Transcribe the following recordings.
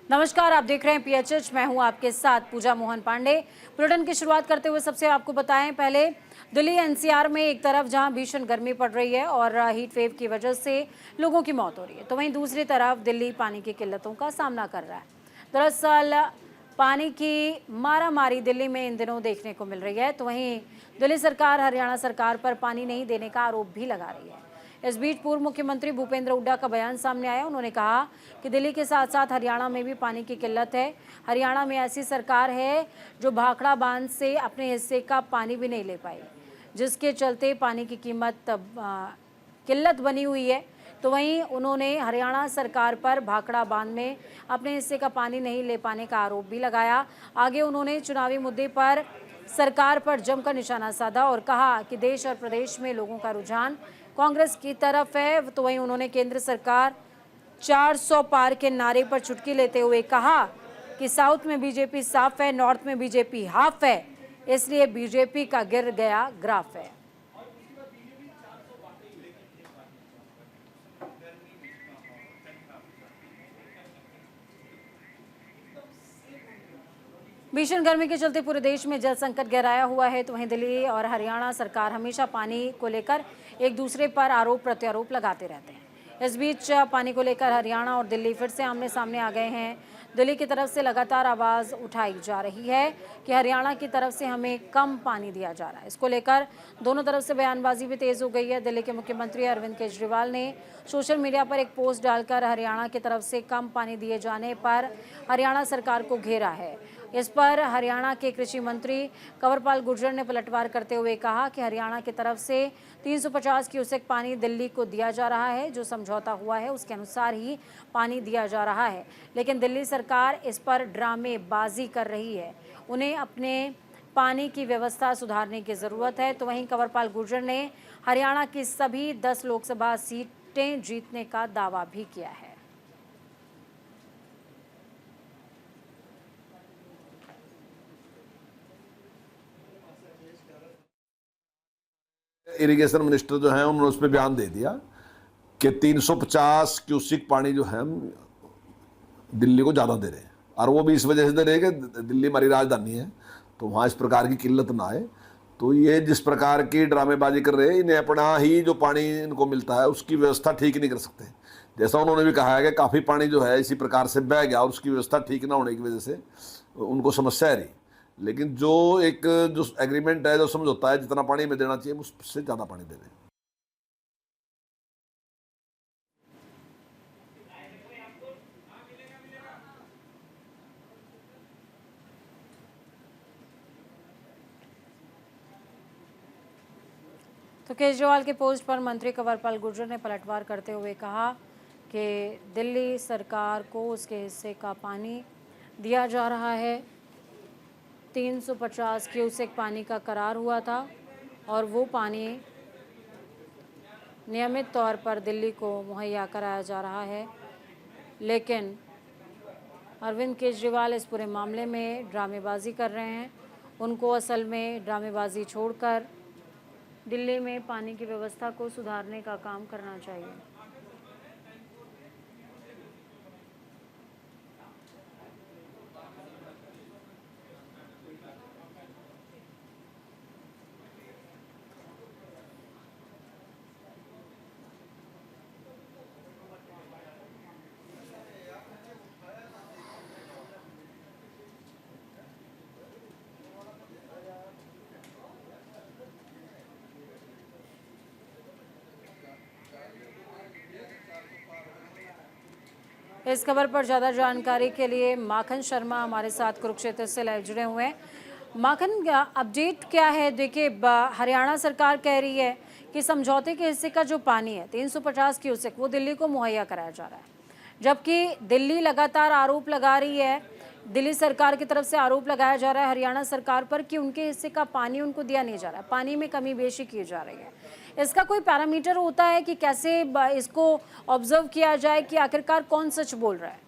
नमस्कार, आप देख रहे हैं पीएचएच। मैं हूं आपके साथ पूजा मोहन पांडे। बुलेटिन की शुरुआत करते हुए सबसे आपको बताएं पहले दिल्ली एनसीआर में एक तरफ जहां भीषण गर्मी पड़ रही है और हीट वेव की वजह से लोगों की मौत हो रही है, तो वहीं दूसरी तरफ दिल्ली पानी की किल्लतों का सामना कर रहा है। दरअसल पानी की मारामारी दिल्ली में इन दिनों देखने को मिल रही है, तो वहीं दिल्ली सरकार हरियाणा सरकार पर पानी नहीं देने का आरोप भी लगा रही है। इस बीच पूर्व मुख्यमंत्री भूपेंद्र हुड्डा का बयान सामने आया। उन्होंने कहा कि दिल्ली के साथ साथ हरियाणा में भी पानी की किल्लत है। हरियाणा में ऐसी सरकार है जो भाखड़ा बांध से अपने हिस्से का पानी भी नहीं ले पाई, जिसके चलते पानी की किल्लत बनी हुई है। तो वहीं उन्होंने हरियाणा सरकार पर भाखड़ा बांध में अपने हिस्से का पानी नहीं ले पाने का आरोप भी लगाया। आगे उन्होंने चुनावी मुद्दे पर सरकार पर जमकर निशाना साधा और कहा कि देश और प्रदेश में लोगों का रुझान कांग्रेस की तरफ है। तो वहीं उन्होंने केंद्र सरकार 400 पार के नारे पर चुटकी लेते हुए कहा कि साउथ में बीजेपी साफ है, नॉर्थ में बीजेपी हाफ है, इसलिए बीजेपी का गिर गया ग्राफ है। भीषण गर्मी के चलते पूरे देश में जल संकट गहराया हुआ है, तो वहीं दिल्ली और हरियाणा सरकार हमेशा पानी को लेकर एक दूसरे पर आरोप प्रत्यारोप लगाते रहते हैं। इस बीच पानी को लेकर हरियाणा और दिल्ली फिर से आमने सामने आ गए हैं। दिल्ली की तरफ से लगातार आवाज़ उठाई जा रही है कि हरियाणा की तरफ से हमें कम पानी दिया जा रहा है। इसको लेकर दोनों तरफ से बयानबाजी भी तेज़ हो गई है। दिल्ली के मुख्यमंत्री अरविंद केजरीवाल ने सोशल मीडिया पर एक पोस्ट डालकर हरियाणा की तरफ से कम पानी दिए जाने पर हरियाणा सरकार को घेरा है। इस पर हरियाणा के कृषि मंत्री कंवरपाल गुर्जर ने पलटवार करते हुए कहा कि हरियाणा की तरफ से 350 क्यूसेक पानी दिल्ली को दिया जा रहा है। जो समझौता हुआ है उसके अनुसार ही पानी दिया जा रहा है, लेकिन दिल्ली सरकार इस पर ड्रामेबाजी कर रही है। उन्हें अपने पानी की व्यवस्था सुधारने की ज़रूरत है। तो वहीं कंवरपाल गुर्जर ने हरियाणा की सभी 10 लोकसभा सीटें जीतने का दावा भी किया है। इरिगेशन मिनिस्टर जो है उन्होंने उस पर बयान दे दिया कि 350 क्यूसिक पानी जो है हम दिल्ली को ज़्यादा दे रहे हैं, और वो भी इस वजह से दे रहे हैं कि दिल्ली हमारी राजधानी है, तो वहाँ इस प्रकार की किल्लत ना आए। तो ये जिस प्रकार की ड्रामेबाजी कर रहे हैं, इन्हें अपना ही जो पानी इनको मिलता है उसकी व्यवस्था ठीक नहीं कर सकते। जैसा उन्होंने भी कहा है कि काफ़ी पानी जो है इसी प्रकार से बह गया और उसकी व्यवस्था ठीक ना होने की वजह से उनको समस्या है रही। लेकिन जो जो एग्रीमेंट है, जो समझौता है, जितना पानी में देना चाहिए उससे ज़्यादा पानी दे दें। तो केजरीवाल के पोस्ट पर मंत्री कंवरपाल गुर्जर ने पलटवार करते हुए कहा कि दिल्ली सरकार को उसके हिस्से का पानी दिया जा रहा है। 350 क्यूसेक पानी का करार हुआ था और वो पानी नियमित तौर पर दिल्ली को मुहैया कराया जा रहा है, लेकिन अरविंद केजरीवाल इस पूरे मामले में ड्रामेबाजी कर रहे हैं। उनको असल में ड्रामेबाजी छोड़कर दिल्ली में पानी की व्यवस्था को सुधारने का काम करना चाहिए। इस खबर पर ज़्यादा जानकारी के लिए माखन शर्मा हमारे साथ कुरुक्षेत्र से लाइव जुड़े हुए हैं। माखन, अपडेट क्या है? देखिए, हरियाणा सरकार कह रही है कि समझौते के हिस्से का जो पानी है 350 क्यूसेक वो दिल्ली को मुहैया कराया जा रहा है, जबकि दिल्ली लगातार आरोप लगा रही है, दिल्ली सरकार की तरफ से आरोप लगाया जा रहा है हरियाणा सरकार पर कि उनके हिस्से का पानी उनको दिया नहीं जा रहा है, पानी में कमी बेशी की जा रही है। इसका कोई पैरामीटर होता है कि कैसे इसको ऑब्जर्व किया जाए कि आखिरकार कौन सच बोल रहा है?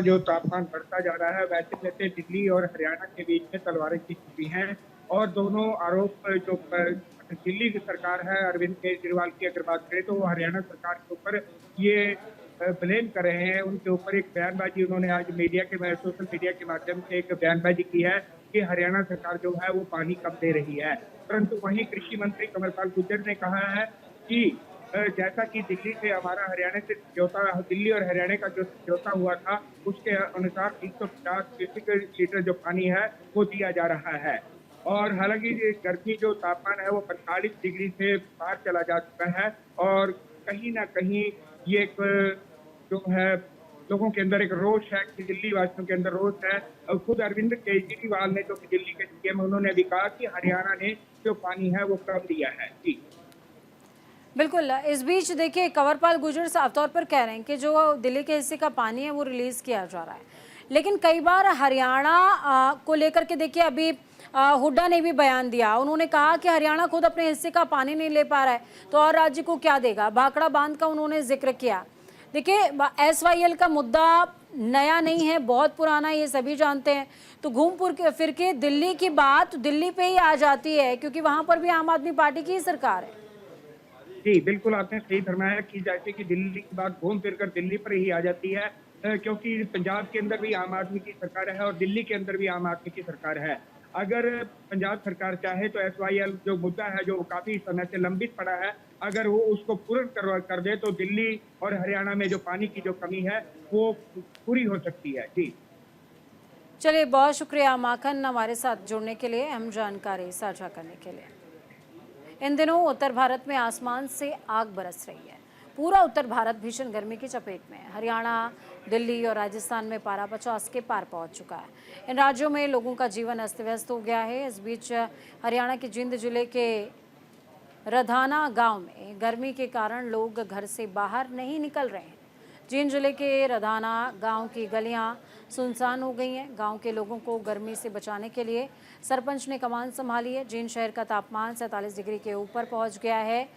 जो तापमान बढ़ता जा रहा है, वैसे वैसे दिल्ली और हरियाणा के बीच में तलवारें खिंच चुकी हैं और दोनों आरोप जो दिल्ली की सरकार है, अरविंद केजरीवाल की अगर बात करें तो वो हरियाणा सरकार के ऊपर ये ब्लेम कर रहे हैं, उनके ऊपर एक बयानबाजी उन्होंने आज सोशल मीडिया के माध्यम से एक बयानबाजी की है कि हरियाणा सरकार जो है वो पानी कम दे रही है। परंतु वहीं कृषि मंत्री कंवरपाल गुर्जर ने कहा है कि जैसा कि दिल्ली से हमारा हरियाणा से दिल्ली और हरियाणा का जो समझौता हुआ था, उसके अनुसार 350 क्यूसेक लीटर जो पानी है वो दिया जा रहा है। और हालांकि ये गर्मी जो तापमान है वो 45 डिग्री से पार चला जा चुका है और कहीं ना कहीं ये एक जो है लोगों के अंदर एक रोष है कि दिल्ली वासियों के अंदर रोष है। और खुद अरविंद केजरीवाल ने जो कि दिल्ली के सीएम, उन्होंने भी कहा कि हरियाणा ने जो पानी है वो कम दिया है। जी बिल्कुल। इस बीच देखिए, कंवरपाल गुर्जर साफ तौर पर कह रहे हैं कि जो दिल्ली के हिस्से का पानी है वो रिलीज किया जा रहा है, लेकिन कई बार हरियाणा को लेकर के देखिए अभी हुड्डा ने भी बयान दिया। उन्होंने कहा कि हरियाणा खुद अपने हिस्से का पानी नहीं ले पा रहा है तो और राज्य को क्या देगा। भाखड़ा बांध का उन्होंने जिक्र किया। देखिए, SYL का मुद्दा नया नहीं है, बहुत पुराना, ये सभी जानते हैं। तो घूम फिर के दिल्ली की बात दिल्ली पे ही आ जाती है, क्योंकि वहां पर भी आम आदमी पार्टी की ही सरकार है। जी, बिल्कुल आपने सही फरमाया कि जैसे कि दिल्ली की बात घूम फिर कर दिल्ली पर ही आ जाती है, क्योंकि पंजाब के अंदर भी आम आदमी की सरकार है और दिल्ली के अंदर भी आम आदमी की सरकार है। अगर पंजाब सरकार चाहे तो SYL जो मुद्दा है जो काफी समय से लंबित पड़ा है, अगर वो उसको पूर्ण कर दे तो दिल्ली और हरियाणा में जो पानी की जो कमी है वो पूरी हो सकती है। जी चलिए, बहुत शुक्रिया माखन हमारे साथ जुड़ने के लिए, अहम जानकारी साझा करने के लिए। इन दिनों उत्तर भारत में आसमान से आग बरस रही है। पूरा उत्तर भारत भीषण गर्मी की चपेट में है। हरियाणा, दिल्ली और राजस्थान में पारा 50 के पार पहुंच चुका है। इन राज्यों में लोगों का जीवन अस्त व्यस्त हो गया है। इस बीच हरियाणा के जिंद जिले के रधाना गांव में गर्मी के कारण लोग घर से बाहर नहीं निकल रहे हैं। जिंद जिले के रधाना गांव की गलियां सुनसान हो गई हैं। गांव के लोगों को गर्मी से बचाने के लिए सरपंच ने कमान संभाली है। जिंद शहर का तापमान 47 डिग्री के ऊपर पहुंच गया है,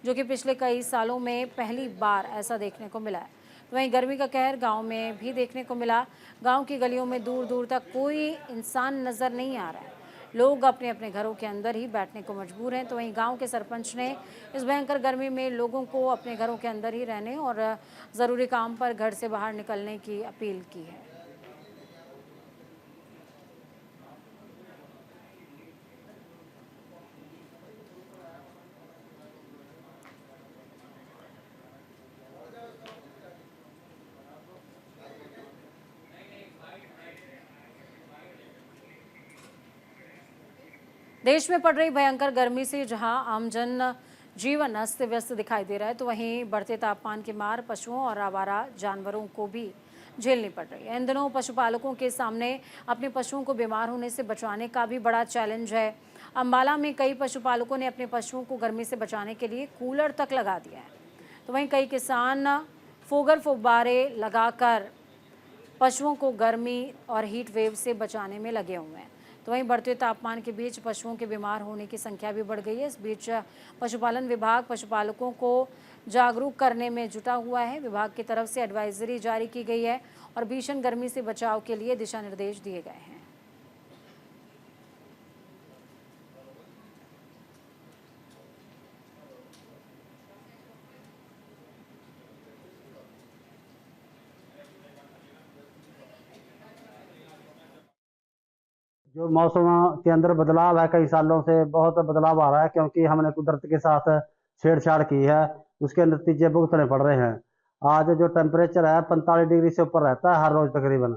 जो कि पिछले कई सालों में पहली बार ऐसा देखने को मिला है। वहीं गर्मी का कहर गांव में भी देखने को मिला। गांव की गलियों में दूर दूर तक कोई इंसान नजर नहीं आ रहा है। लोग अपने अपने घरों के अंदर ही बैठने को मजबूर हैं। तो वहीं गांव के सरपंच ने इस भयंकर गर्मी में लोगों को अपने घरों के अंदर ही रहने और ज़रूरी काम पर घर से बाहर निकलने की अपील की है। देश में पड़ रही भयंकर गर्मी से जहां आम जन जीवन अस्त व्यस्त दिखाई दे रहा है, तो वहीं बढ़ते तापमान की मार पशुओं और आवारा जानवरों को भी झेलनी पड़ रही है। इन दिनों पशुपालकों के सामने अपने पशुओं को बीमार होने से बचाने का भी बड़ा चैलेंज है। अम्बाला में कई पशुपालकों ने अपने पशुओं को गर्मी से बचाने के लिए कूलर तक लगा दिया है। तो वहीं कई किसान फोगर फुब्बारे लगाकर पशुओं को गर्मी और हीट वेव से बचाने में लगे हुए हैं। तो वहीं बढ़ते तापमान के बीच पशुओं के बीमार होने की संख्या भी बढ़ गई है। इस बीच पशुपालन विभाग पशुपालकों को जागरूक करने में जुटा हुआ है। विभाग की तरफ से एडवाइजरी जारी की गई है और भीषण गर्मी से बचाव के लिए दिशा निर्देश दिए गए हैं। जो मौसम के अंदर बदलाव है, कई सालों से बहुत बदलाव आ रहा है, क्योंकि हमने कुदरत के साथ छेड़छाड़ की है, उसके नतीजे भुगतने पड़ रहे हैं। आज जो टेम्परेचर है 45 डिग्री से ऊपर रहता है हर रोज तकरीबन।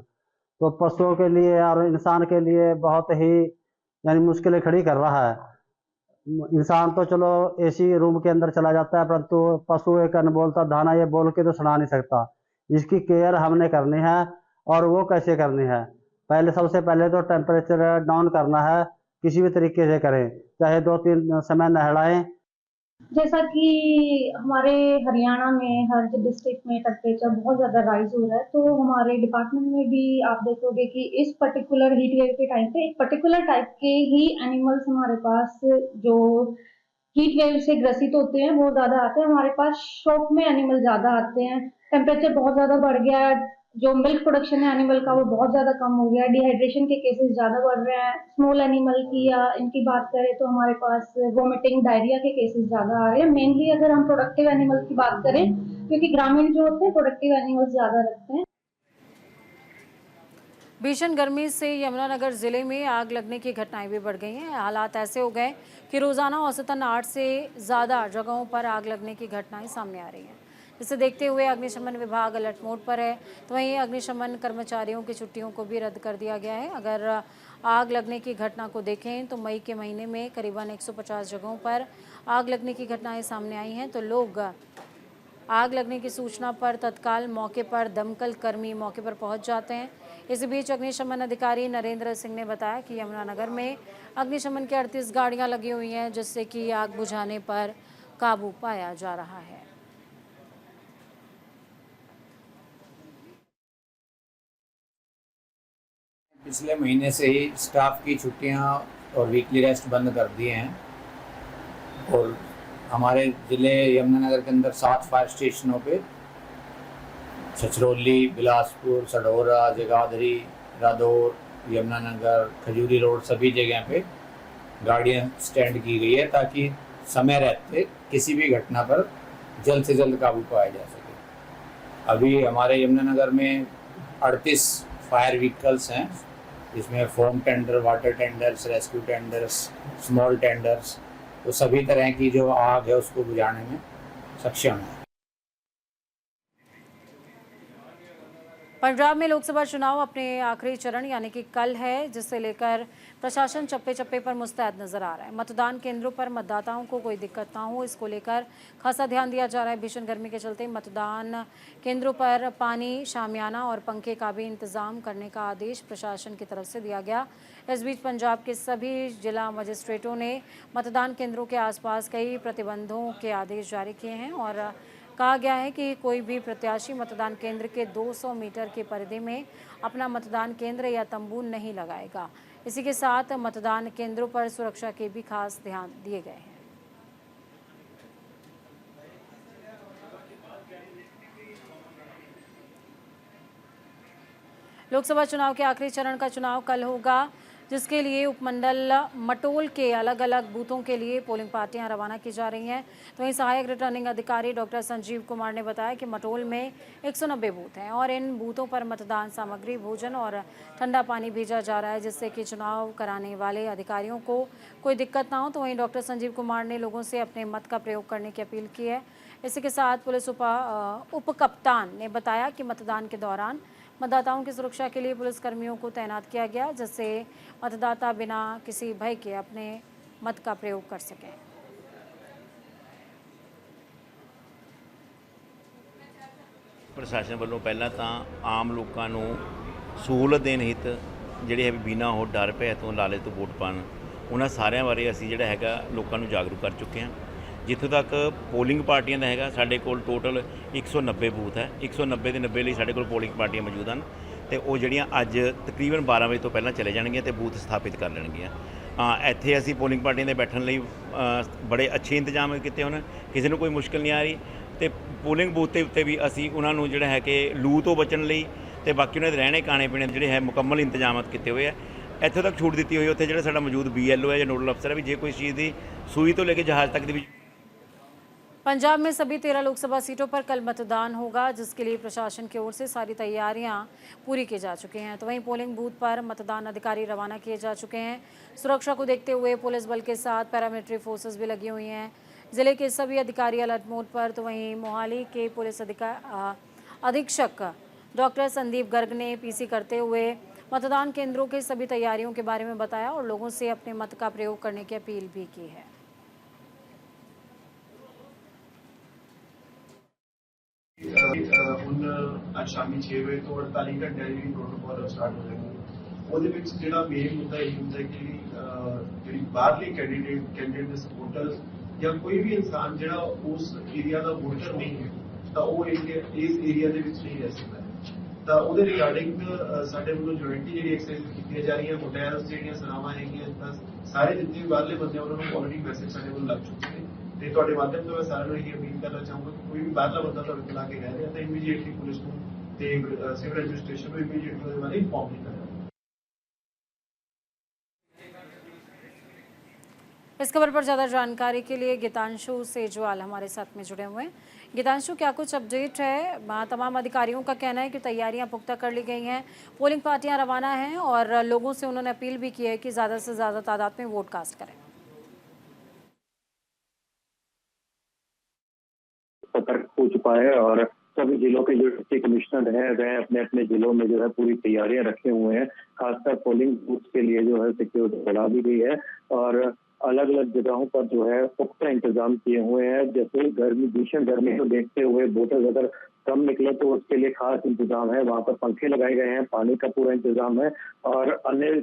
तो पशुओं के लिए और इंसान के लिए बहुत ही यानी मुश्किलें खड़ी कर रहा है। इंसान तो चलो एसी रूम के अंदर चला जाता है, परंतु पशु एक अनबोलता दाना ये बोल के तो सुना नहीं सकता। इसकी केयर हमने करनी है, और वो कैसे करनी है? पहले सबसे पहले तो टेम्परेचर डाउन करना है, किसी भी तरीके से करें, चाहे 2-3 समय नहलाएं। जैसा कि हमारे हरियाणा में हर डिस्ट्रिक्ट में टेम्परेचर बहुत ज़्यादा राइज हो रहा है, तो हमारे डिपार्टमेंट में भी आप देखोगे कि इस पर्टिकुलर हीट वेव के टाइम पे एक पर्टिकुलर टाइप के ही एनिमल्स हमारे पास जो हीट वेव से ग्रसित होते हैं वो ज़्यादा आते हैं। हमारे पास शौक में एनिमल ज़्यादा आते हैं। टेम्परेचर बहुत ज़्यादा बढ़ गया है, जो मिल्क प्रोडक्शन है एनिमल का वो बहुत ज़्यादा कम हो गया है। डिहाइड्रेशन के केसेस ज़्यादा बढ़ रहे हैं। स्मॉल एनिमल की या इनकी बात करें तो हमारे पास वोमिटिंग, डायरिया के केसेस ज़्यादा आ रहे हैं। मेनली अगर हम प्रोडक्टिव एनिमल की बात करें क्योंकि ग्रामीण जो होते हैं प्रोडक्टिव एनिमल्स ज़्यादा रखते हैं। भीषण गर्मी से यमुनानगर जिले में आग लगने की घटनाएं भी बढ़ गई हैं। हालात ऐसे हो गए कि रोजाना औसतन 8 से ज़्यादा जगहों पर आग लगने की घटनाएं सामने आ रही हैं। जिसे देखते हुए अग्निशमन विभाग अलर्ट मोड पर है, तो वहीं अग्निशमन कर्मचारियों की छुट्टियों को भी रद्द कर दिया गया है। अगर आग लगने की घटना को देखें तो मई के महीने में करीबन 150 जगहों पर आग लगने की घटनाएं सामने आई हैं। तो लोग आग लगने की सूचना पर तत्काल मौके पर दमकल कर्मी मौके पर पहुंच जाते हैं। इस बीच अग्निशमन अधिकारी नरेंद्र सिंह ने बताया कि यमुनानगर में अग्निशमन की 38 गाड़ियां लगी हुई हैं, जिससे कि आग बुझाने पर काबू पाया जा रहा है। पिछले महीने से ही स्टाफ की छुट्टियां और वीकली रेस्ट बंद कर दिए हैं और हमारे ज़िले यमुनानगर के अंदर 7 फायर स्टेशनों पे छछरौली, बिलासपुर, सढौरा, जगाधरी, रादौर, यमुनानगर, खजूरी रोड सभी जगह पे गाड़ियाँ स्टैंड की गई है ताकि समय रहते किसी भी घटना पर जल्द से जल्द काबू पाया जा सके। अभी हमारे यमुनानगर में 38 फायर व्हीकल्स हैं, इसमें foam tender, water tenders, rescue tenders, small tenders, तो सभी तरह की जो आग है उसको बुझाने में सक्षम है। पंजाब में लोकसभा चुनाव अपने आखिरी चरण यानी कि कल है, जिससे लेकर प्रशासन चप्पे चप्पे पर मुस्तैद नजर आ रहा है। मतदान केंद्रों पर मतदाताओं को कोई दिक्कत ना हो, इसको लेकर खासा ध्यान दिया जा रहा है। भीषण गर्मी के चलते मतदान केंद्रों पर पानी, शामियाना और पंखे का भी इंतजाम करने का आदेश प्रशासन की तरफ से दिया गया। इस बीच पंजाब के सभी जिला मजिस्ट्रेटों ने मतदान केंद्रों के आसपास कई प्रतिबंधों के आदेश जारी किए हैं और कहा गया है कि कोई भी प्रत्याशी मतदान केंद्र के 200 मीटर के परिधि में अपना मतदान केंद्र या तंबू नहीं लगाएगा। इसी के साथ मतदान केंद्रों पर सुरक्षा के भी खास ध्यान दिए गए हैं। लोकसभा चुनाव के आखिरी चरण का चुनाव कल होगा, जिसके लिए उपमंडल मटोल के अलग अलग बूथों के लिए पोलिंग पार्टियां रवाना की जा रही हैं। तो वहीं सहायक रिटर्निंग अधिकारी डॉक्टर संजीव कुमार ने बताया कि मटोल में 190 बूथ हैं और इन बूथों पर मतदान सामग्री, भोजन और ठंडा पानी भेजा जा रहा है, जिससे कि चुनाव कराने वाले अधिकारियों को कोई दिक्कत ना हो। तो वहीं डॉक्टर संजीव कुमार ने लोगों से अपने मत का प्रयोग करने की अपील की है। इसी के साथ पुलिस उप कप्तान ने बताया कि मतदान के दौरान मतदाताओं की सुरक्षा के लिए पुलिस कर्मियों को तैनात किया गया, जिससे मतदाता बिना किसी भय के अपने मत का प्रयोग कर सकें। प्रशासन वालों पहला तो आम लोगों को सहूलत देने हित ਜਿਹੜੇ ਹੈ ਬਿਨਾਂ ਉਹ ਡਰ ਭੈ ਤੋਂ ਲਾਲੇ ਤੋਂ ਵੋਟ ਪਾਣ, ਉਹਨਾਂ ਸਾਰਿਆਂ ਬਾਰੇ ਅਸੀਂ ਜਿਹੜਾ ਹੈਗਾ ਲੋਕਾਂ ਨੂੰ ਜਾਗਰੂਕ ਕਰ ਚੁੱਕੇ ਹਾਂ। ਜਿੱਥੋਂ ਤੱਕ ਪੋਲਿੰਗ ਪਾਰਟੀਆਂ ਦਾ ਹੈਗਾ, ਸਾਡੇ ਕੋਲ ਟੋਟਲ 190 ਬੂਥ ਹੈ। 190 ਦੇ 90 ਲਈ ਸਾਡੇ ਕੋਲ ਪੋਲਿੰਗ ਪਾਰਟੀਆਂ ਮੌਜੂਦ ਹਨ ਤੇ ਉਹ ਜਿਹੜੀਆਂ ਅੱਜ ਤਕਰੀਬਨ 12 ਵਜੇ ਤੋਂ ਪਹਿਲਾਂ ਚਲੇ ਜਾਣਗੀਆਂ ਤੇ ਬੂਥ ਸਥਾਪਿਤ ਕਰ ਲੈਣਗੀਆਂ। ਇੱਥੇ ਅਸੀਂ ਪੋਲਿੰਗ ਪਾਰਟੀਆਂ ਦੇ ਬੈਠਣ ਲਈ ਬੜੇ ਅੱਛੇ ਇੰਤਜ਼ਾਮ ਕੀਤੇ ਹਨ, ਕਿਸੇ ਨੂੰ ਕੋਈ ਮੁਸ਼ਕਿਲ ਨਹੀਂ ਆ ਰਹੀ ਤੇ ਪੋਲਿੰਗ ਬੂਥ ਦੇ ਉੱਤੇ ਵੀ ਅਸੀਂ ਉਹਨਾਂ ਨੂੰ ਜਿਹੜਾ ਹੈ ਕਿ ਲੂ ਤੋਂ ਬਚਣ ਲਈ ਤੇ ਬਾਕੀ ਉਹਨਾਂ ਦੇ ਰਹਿਣੇ ਖਾਣੇ ਪੀਣੇ ਜਿਹੜੇ ਹੈ ਮੁਕੰਮਲ ਇੰਤਜ਼ਾਮਾਤ ਕੀਤੇ ਹੋਏ ਆ। ਇੱਥੋਂ ਤੱਕ ਛੂਟ ਦਿੱਤੀ ਹੋਈ ਉੱਥੇ ਜਿਹੜਾ ਸਾਡਾ ਮੌਜੂਦ BLO ਹੈ ਜਾਂ ਨੋਡਲ ਅਫਸਰ ਹੈ ਵੀ ਜੇ ਕੋਈ ਚੀਜ਼ ਦੀ ਸੂਈ ਤੋਂ ਲੈ ਕੇ ਜਹਾਜ਼ तक ਦੀ। पंजाब में सभी 13 लोकसभा सीटों पर कल मतदान होगा, जिसके लिए प्रशासन की ओर से सारी तैयारियां पूरी की जा चुकी हैं। तो वहीं पोलिंग बूथ पर मतदान अधिकारी रवाना किए जा चुके हैं। सुरक्षा को देखते हुए पुलिस बल के साथ पैरामिलिट्री फोर्सेस भी लगी हुई हैं। जिले के सभी अधिकारी अलर्ट मोड पर। तो वहीं मोहाली के पुलिस अधीक्षक डॉक्टर संदीप गर्ग ने PC करते हुए मतदान केंद्रों के सभी तैयारियों के बारे में बताया और लोगों से अपने मत का प्रयोग करने की अपील भी की है। ਹੁਣ ਅੱਜ ਸ਼ਾਮੀ 6 ਵਜੇ ਤੋਂ 48 ਘੰਟੇ ਦੀ ਪ੍ਰੋਟੋਕਾਲ ਸਟਾਰਟ ਹੋ ਜਾਏਗਾ। ਉਹਦੇ ਵਿੱਚ ਜਿਹੜਾ ਮੇਨ ਮੁੱਦਾ ਇਹ ਹੁੰਦਾ ਕਿ ਜਿਹੜੀ ਬਾਹਰਲੀ ਕੈਂਡੀਡੇਟ ਦੇ ਸਪੋਰਟਰਸ ਜਾਂ ਕੋਈ ਵੀ ਇਨਸਾਨ ਜਿਹੜਾ ਉਸ ਏਰੀਆ ਦਾ ਵੋਟਰ ਨਹੀਂ ਹੈ ਤਾਂ ਉਹ ਇਸ ਏਰੀਆ ਦੇ ਵਿੱਚ ਨਹੀਂ ਰਹਿ ਸਕਦਾ। ਤਾਂ ਉਹਦੇ ਰਿਗਾਰਡਿੰਗ ਸਾਡੇ ਵੱਲੋਂ ਜੁਆਇੰਟਲੀ ਜਿਹੜੀ ਐਕਸਰਸਾਈਜ਼ ਕੀਤੀਆਂ ਜਾ ਰਹੀਆਂ, ਹੋਟੈਲਸ ਜਿਹੜੀਆਂ ਸਰਾਵਾਂ ਹੈਗੀਆਂ, ਤਾਂ ਸਾਰੇ ਜਿੰਨੇ ਵੀ ਬਾਹਰਲੇ ਬੰਦੇ ਉਹਨਾਂ ਨੂੰ ਆਲਰੇਡੀ ਮੈਸੇਜ ਸਾਡੇ ਵੱਲੋਂ ਲੱਗ ਚੁੱਕੇ ਨੇ ਤੇ ਤੁਹਾਡੇ ਮਾਧਿਅਮ ਤੋਂ ਮੈਂ ਸਾਰਿਆਂ ਨੂੰ ਇਹ ਅਪੀਲ ਕਰਨਾ ਚਾਹੂੰਗਾ ਕਿ ਕੋਈ ਵੀ ਬਾਹਰਲਾ ਬੰਦਾ ਤੁਹਾਡੇ ਕੋਲ ਆ ਕੇ ਕਹਿ ਰਿਹਾ ਤਾਂ ਇਮੀਡੀਏਟਲੀ ਪੁਲਿਸ ਨੂੰ ਤੇ ਸਿਵਲ ਐਡਮਿਨਿਸਟ੍ਰੇਸ਼ਨ ਨੂੰ ਇਮੀਡੀਏਟਲੀ ਉਹਦੇ ਬਾਰੇ ਇਨਫੋਰਮ ਕੀਤਾ ਜਾਵੇ। इस खबर पर ज़्यादा जानकारी के लिए गीतांशु सेजवाल हमारे साथ में जुड़े हुए हैं। गीतांशु, क्या कुछ अपडेट है? तमाम अधिकारियों का कहना है कि तैयारियां पुख्ता कर ली गई हैं, पोलिंग पार्टियां रवाना हैं और लोगों से उन्होंने अपील भी की है कि ज़्यादा से ज़्यादा तादाद में वोट कास्ट करें। सतर्क हो चुका है और सभी जिलों के जो डिप्टी कमिश्नर हैं वह अपने अपने जिलों में जो है पूरी तैयारियां रखे हुए हैं। खासकर पोलिंग बूथ के लिए जो है सिक्योरिटी बढ़ा दी गई है और अलग अलग जगहों पर जो है पुख्ता इंतजाम किए हुए हैं। जैसे गर्मी, भीषण गर्मी को देखते हुए वोटर अगर कम निकले तो उसके लिए खास इंतजाम है। वहां पर पंखे लगाए गए हैं, पानी का पूरा इंतजाम है और अन्य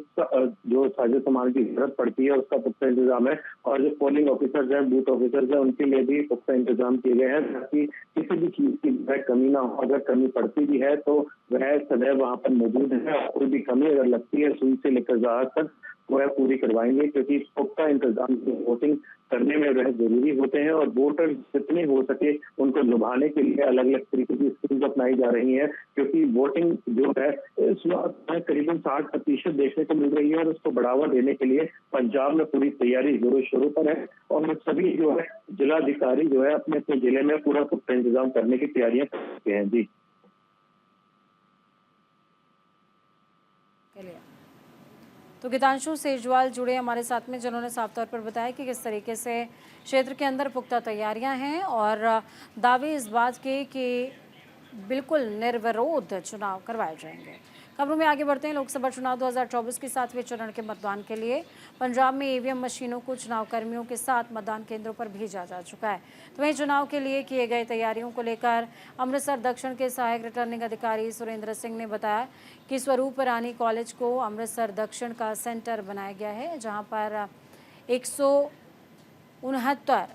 जो साजो सामान की जरूरत पड़ती है उसका पुख्ता इंतजाम है। और जो पोलिंग ऑफिसर्स हैं, बूथ ऑफिसर्स हैं, उनके लिए भी पुख्ता इंतजाम किए गए हैं ताकि किसी भी चीज की कमी ना हो। अगर कमी पड़ती भी है तो वह सदैव वहां पर मौजूद है। कोई भी कमी अगर लगती है सुई से लेकर जहाज तक वह पूरी करवाएंगे, क्योंकि पुख्ता इंतजाम वोटिंग करने में वह जरूरी होते हैं और वोटर जितने हो सके उनको लुभाने के लिए अलग अलग तरीके की स्कीम्स अपनाई जा रही हैं। क्योंकि वोटिंग जो है इस वक्त करीबन 60% देखने को मिल रही है और उसको बढ़ावा देने के लिए पंजाब में पूरी तैयारी जोरों शोरों पर है और सभी जो है जिलाधिकारी जो है अपने अपने जिले में पूरा पुख्ता इंतजाम करने की तैयारियां कर रहे हैं। जी तो गीतांशु सेजवाल जुड़े हमारे साथ में, जिन्होंने साफ तौर पर बताया कि किस तरीके से क्षेत्र के अंदर पुख्ता तैयारियां हैं और दावे इस बात के कि बिल्कुल निर्विरोध चुनाव करवाए जाएंगे। खबरों में आगे बढ़ते हैं। लोकसभा चुनाव 2024 के 7वें चरण के मतदान के लिए पंजाब में ईवीएम मशीनों को चुनाव कर्मियों के साथ मतदान केंद्रों पर भेजा जा चुका है। तो वहीं चुनाव के लिए किए गए तैयारियों को लेकर अमृतसर दक्षिण के सहायक रिटर्निंग अधिकारी सुरेंद्र सिंह ने बताया कि स्वरूप रानी कॉलेज को अमृतसर दक्षिण का सेंटर बनाया गया है, जहाँ पर 169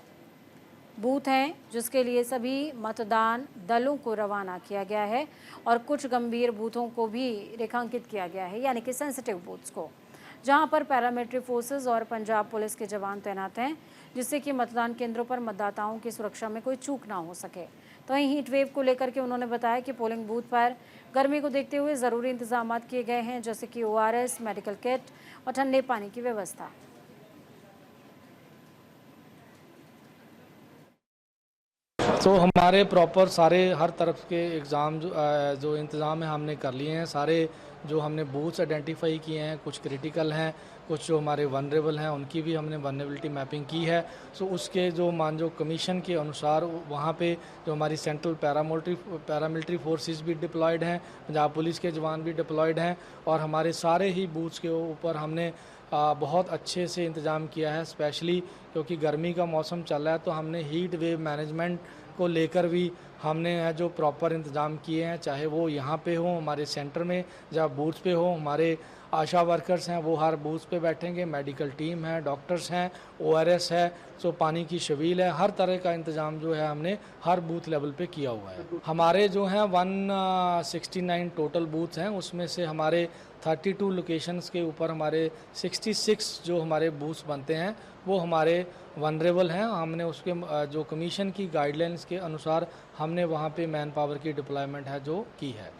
बूथ हैं, जिसके लिए सभी मतदान दलों को रवाना किया गया है और कुछ गंभीर बूथों को भी रेखांकित किया गया है, यानी कि सेंसिटिव बूथ्स को, जहां पर पैरामिलिट्री फोर्सेस और पंजाब पुलिस के जवान तैनात हैं, जिससे कि मतदान केंद्रों पर मतदाताओं की सुरक्षा में कोई चूक ना हो सके। तो वहीं हीट वेव को लेकर के उन्होंने बताया कि पोलिंग बूथ पर गर्मी को देखते हुए ज़रूरी इंतजाम किए गए हैं, जैसे कि ORS, मेडिकल किट और ठंडे पानी की व्यवस्था। तो हमारे प्रॉपर सारे हर तरफ के एग्ज़ाम जो इंतज़ाम है हमने कर लिए हैं। सारे जो हमने बूथ्स आइडेंटिफाई किए हैं, कुछ क्रिटिकल हैं, कुछ जो हमारे वनरेबल हैं, उनकी भी हमने वनरेबिलिटी मैपिंग की है। सो उसके जो कमीशन के अनुसार वहाँ पे जो हमारी सेंट्रल पैरामिलिट्री फोर्सेस भी डिप्लॉयड हैं, पंजाब पुलिस के जवान भी डिप्लॉयड हैं और हमारे सारे ही बूथ्स के ऊपर हमने बहुत अच्छे से इंतज़ाम किया है। स्पेशली क्योंकि गर्मी का मौसम चल रहा है तो हमने हीट वेव मैनेजमेंट को लेकर भी हमने जो प्रॉपर इंतज़ाम किए हैं, चाहे वो यहाँ पे हो हमारे सेंटर में, जहाँ बूथ्स पे हो, हमारे आशा वर्कर्स हैं वो हर बूथ पे बैठेंगे, मेडिकल टीम है, डॉक्टर्स हैं, ORS है, सो पानी की शबील है, हर तरह का इंतज़ाम जो है हमने हर बूथ लेवल पे किया हुआ है। हमारे जो हैं 169 टोटल बूथ हैं, उसमें से हमारे 32 लोकेशंस के ऊपर हमारे 66 जो हमारे बूथ्स बनते हैं वो हमारे वनरेबल हैं। हमने उसके जो कमीशन की गाइडलाइंस के अनुसार हमने वहाँ पे मैन पावर की डिप्लॉयमेंट है जो की है।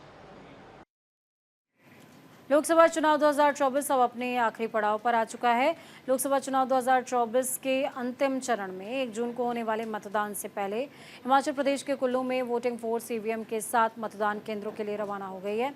लोकसभा चुनाव 2024 अब अपने आखिरी पड़ाव पर आ चुका है। लोकसभा चुनाव 2024 के अंतिम चरण में 1 जून को होने वाले मतदान से पहले हिमाचल प्रदेश के कुल्लू में वोटिंग फोर्स ईवीएम के साथ मतदान केंद्रों के लिए रवाना हो गई है।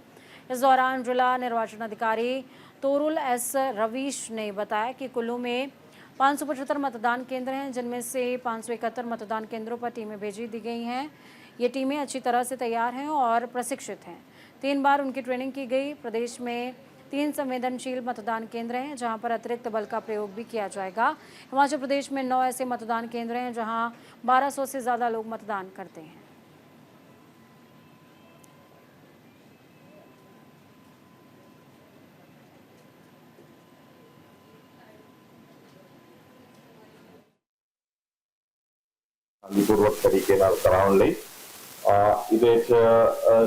इस दौरान जिला निर्वाचन अधिकारी तोरुल S रवीश ने बताया कि कुल्लू में 575 मतदान केंद्र हैं, जिनमें से 571 मतदान केंद्रों पर टीमें भेजी दी गई हैं। ये टीमें अच्छी तरह से तैयार हैं और प्रशिक्षित हैं। 3 बार उनकी ट्रेनिंग की गई। प्रदेश में 3 संवेदनशील मतदान केंद्र हैं, जहां पर अतिरिक्त बल का प्रयोग भी किया जाएगा। हिमाचल प्रदेश में 9 ऐसे मतदान केंद्र हैं जहां 1200 से ज़्यादा लोग मतदान करते हैं। शांतिपूर्वक तरीके नाल कराउण लई ਇਹਦੇ ਚ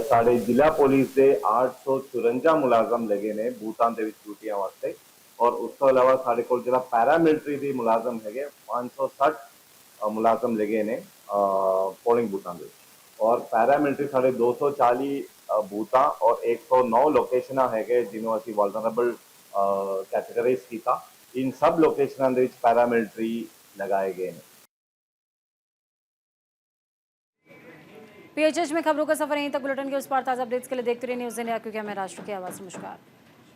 ਸਾਡੇ ਜ਼ਿਲ੍ਹਾ ਪੁਲਿਸ ਦੇ 854 ਮੁਲਾਜ਼ਮ ਲੱਗੇ ਨੇ ਬੂਥਾਂ ਦੇ ਵਿੱਚ ਡਿਊਟੀਆਂ ਵਾਸਤੇ ਔਰ ਉਸ ਤੋਂ ਇਲਾਵਾ ਸਾਡੇ ਕੋਲ ਜਿਹੜਾ ਪੈਰਾਮਿਲਟਰੀ ਦੇ ਮੁਲਾਜ਼ਮ ਹੈਗੇ 560 ਮੁਲਾਜ਼ਮ ਲੱਗੇ ਨੇ ਪੋਲਿੰਗ ਬੂਥਾਂ ਦੇ ਔਰ ਪੈਰਾਮਿਲਟਰੀ ਸਾਡੇ 240 ਬੂਥਾਂ ਔਰ 109 ਲੋਕੇਸ਼ਨਾਂ ਹੈਗੇ ਜਿਹਨੂੰ ਅਸੀਂ ਵਲਨਰੇਬਲ ਕੈਟਾਗਰੀਜ਼ ਕੀਤਾ। इन सब लोकेशनां ਦੇ ਵਿੱਚ ਪੈਰਾਮਿਲਟਰੀ ਲਗਾਏ ਗਏ ਨੇ। PHH में खबरों का सफर यहीं तक। बुलेटिन के उस पार ताज़ा अपडेट्स के लिए देखते रहिए न्यूज़ इंडिया, क्योंकि हमें राष्ट्र की आवाज़। नमस्कार।